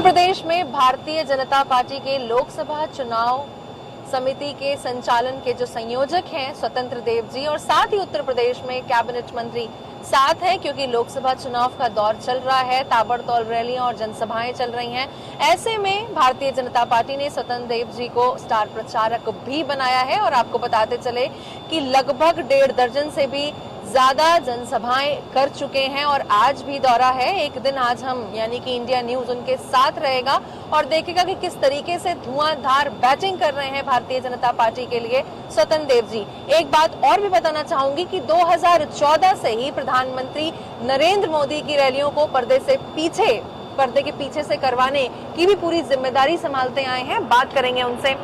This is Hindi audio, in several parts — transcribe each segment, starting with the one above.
प्रदेश में भारतीय जनता पार्टी के लोकसभा चुनाव समिति के संचालन के जो संयोजक हैं स्वतंत्र देव जी, और साथ ही उत्तर प्रदेश में कैबिनेट मंत्री साथ है, क्योंकि लोकसभा चुनाव का दौर चल रहा है, ताबड़तोड़ रैलियां और जनसभाएं चल रही हैं। ऐसे में भारतीय जनता पार्टी ने स्वतंत्र देव जी को स्टार प्रचारक भी बनाया है और आपको बताते चले कि लगभग 1.5 दर्जन से भी ज्यादा जनसभाएं कर चुके हैं और आज भी दौरा है। एक दिन आज हम यानी कि इंडिया न्यूज उनके साथ रहेगा और देखेगा कि किस तरीके से धुआंधार बैटिंग कर रहे हैं भारतीय जनता पार्टी के लिए स्वतंत्र देव जी। एक बात और भी बताना चाहूंगी कि 2014 से ही प्रधानमंत्री नरेंद्र मोदी की रैलियों को पर्दे के पीछे से करवाने की भी पूरी जिम्मेदारी संभालते आए हैं। बात करेंगे उनसे।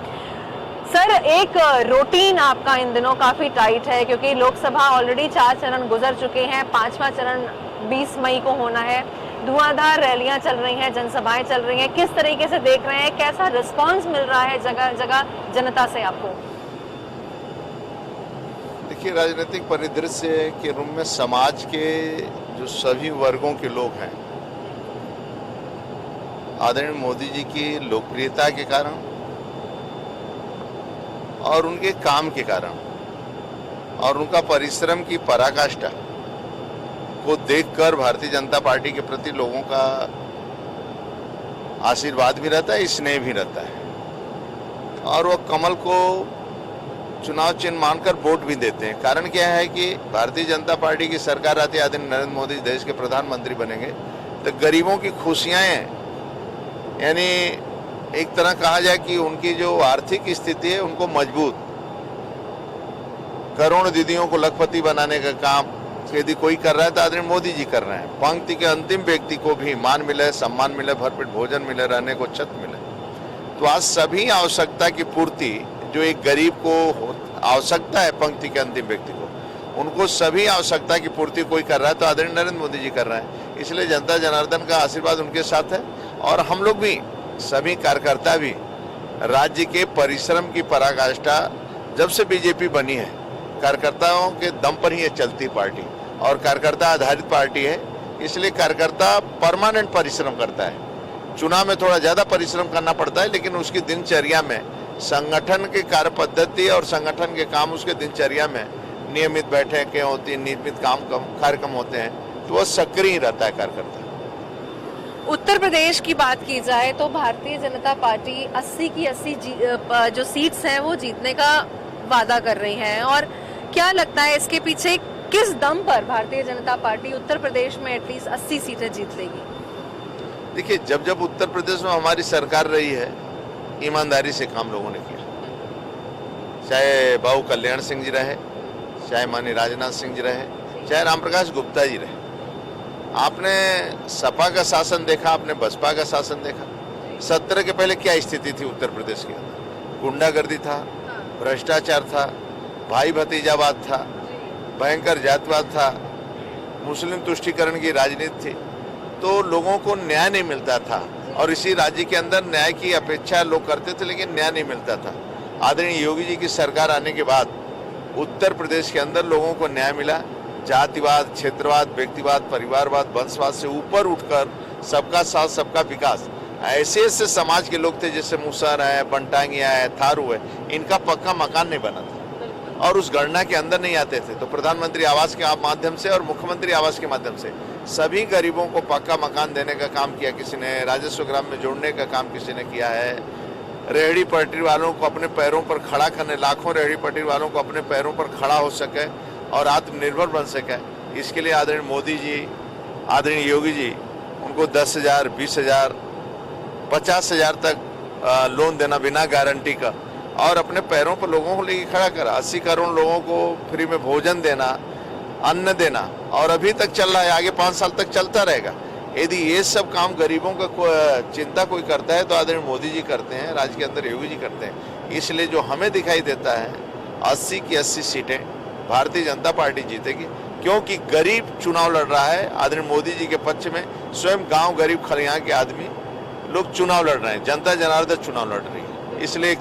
सर, एक रूटीन आपका इन दिनों काफी टाइट है, क्योंकि लोकसभा ऑलरेडी 4 चरण गुजर चुके हैं, 5वां चरण 20 मई को होना है। धुआंधार रैलियां चल रही हैं, जनसभाएं चल रही हैं, किस तरीके से देख रहे हैं, कैसा रिस्पांस मिल रहा है जगह जगह जनता से आपको? देखिए, राजनीतिक परिदृश्य के रूप में समाज के जो सभी वर्गों के लोग हैं, आदरणीय मोदी जी की लोकप्रियता के कारण और उनके काम के कारण और उनका परिश्रम की पराकाष्ठा को देखकर भारतीय जनता पार्टी के प्रति लोगों का आशीर्वाद भी रहता है, स्नेह भी रहता है और वो कमल को चुनाव चिन्ह मानकर वोट भी देते हैं। कारण क्या है कि भारतीय जनता पार्टी की सरकार आती है, आदरणीय नरेंद्र मोदी देश के प्रधानमंत्री बनेंगे तो गरीबों की खुशियां यानी एक तरह कहा जाए कि उनकी जो आर्थिक स्थिति है उनको मजबूत, करोड़ दीदियों को लखपति बनाने का काम यदि कोई कर रहा है तो आदरणीय मोदी जी कर रहे हैं। पंक्ति के अंतिम व्यक्ति को भी मान मिले, सम्मान मिले, भरपेट भोजन मिले, रहने को छत मिले। तो आज सभी आवश्यकता की पूर्ति जो एक गरीब को आवश्यकता है, पंक्ति के अंतिम व्यक्ति को, उनको सभी आवश्यकता की पूर्ति कोई कर रहा है तो आदरणीय नरेंद्र मोदी जी कर रहे हैं। इसलिए जनता जनार्दन का आशीर्वाद उनके साथ है और हम लोग भी, सभी कार्यकर्ता भी राज्य के परिश्रम की पराकाष्ठा, जब से बीजेपी बनी है कार्यकर्ताओं के दम पर ही ये चलती पार्टी और कार्यकर्ता आधारित पार्टी है, इसलिए कार्यकर्ता परमानेंट परिश्रम करता है। चुनाव में थोड़ा ज्यादा परिश्रम करना पड़ता है, लेकिन उसकी दिनचर्या में संगठन की कार्य पद्धति और संगठन के काम, उसके दिनचर्या में नियमित बैठकें होती हैं, नियमित कार्यक्रम होते हैं, तो वह सक्रिय रहता है कार्यकर्ता। उत्तर प्रदेश की बात की जाए तो भारतीय जनता पार्टी 80 की 80 जो सीट्स हैं वो जीतने का वादा कर रही है, और क्या लगता है इसके पीछे किस दम पर भारतीय जनता पार्टी उत्तर प्रदेश में एटलीस्ट 80 सीटें जीत लेगी? देखिए, जब जब उत्तर प्रदेश में हमारी सरकार रही है, ईमानदारी से काम लोगों ने किया, चाहे बाबू कल्याण सिंह जी रहे, चाहे माननीय राजनाथ सिंह जी रहे, चाहे रामप्रकाश गुप्ता जी रहे। आपने सपा का शासन देखा, आपने बसपा का शासन देखा। 17 के पहले क्या स्थिति थी उत्तर प्रदेश के अंदर? गुंडागर्दी था, भ्रष्टाचार था, भाई भतीजावाद था, भयंकर जातिवाद था, मुस्लिम तुष्टीकरण की राजनीति थी, तो लोगों को न्याय नहीं मिलता था और इसी राज्य के अंदर न्याय की अपेक्षा लोग करते थे, लेकिन न्याय नहीं मिलता था। आदरणीय योगी जी की सरकार आने के बाद उत्तर प्रदेश के अंदर लोगों को न्याय मिला। जातिवाद, क्षेत्रवाद, व्यक्तिवाद, परिवारवाद, वंशवाद से ऊपर उठकर सबका साथ सबका विकास, ऐसे ऐसे समाज के लोग थे जैसे मुसहर है, बनटांगिया है, थारू है, इनका पक्का मकान नहीं बना था और उस गणना के अंदर नहीं आते थे। तो प्रधानमंत्री आवास के माध्यम से और मुख्यमंत्री आवास के माध्यम से सभी गरीबों को पक्का मकान देने का काम किया किसी ने, राजस्व ग्राम में जोड़ने का काम किसी ने किया है, रेहड़ी पटरी वालों को अपने पैरों पर खड़ा करने, लाखों रेहड़ी पटरी वालों को अपने पैरों पर खड़ा हो सके और आत्मनिर्भर बन सके, इसके लिए आदरणीय मोदी जी, आदरणीय योगी जी उनको 10,000, 20,000, 50,000 तक लोन देना बिना गारंटी का और अपने पैरों पर लोगों को लेके खड़ा करा। 80 करोड़ लोगों को फ्री में भोजन देना, अन्न देना, और अभी तक चल रहा है, आगे 5 साल तक चलता रहेगा। यदि ये सब काम गरीबों का चिंता कोई करता है तो आदरणीय मोदी जी करते हैं, राज्य के अंदर योगी जी करते हैं। इसलिए जो हमें दिखाई देता है 80 की 80 सीटें भारतीय जनता पार्टी जीतेगी, क्योंकि गरीब चुनाव लड़ रहा है आदरणीय मोदी जी के पक्ष में। स्वयं गांव गरीब खलियां के आदमी लोग चुनाव लड़ रहे हैं, जनता जनार्दन चुनाव लड़ रही है, इसलिए एक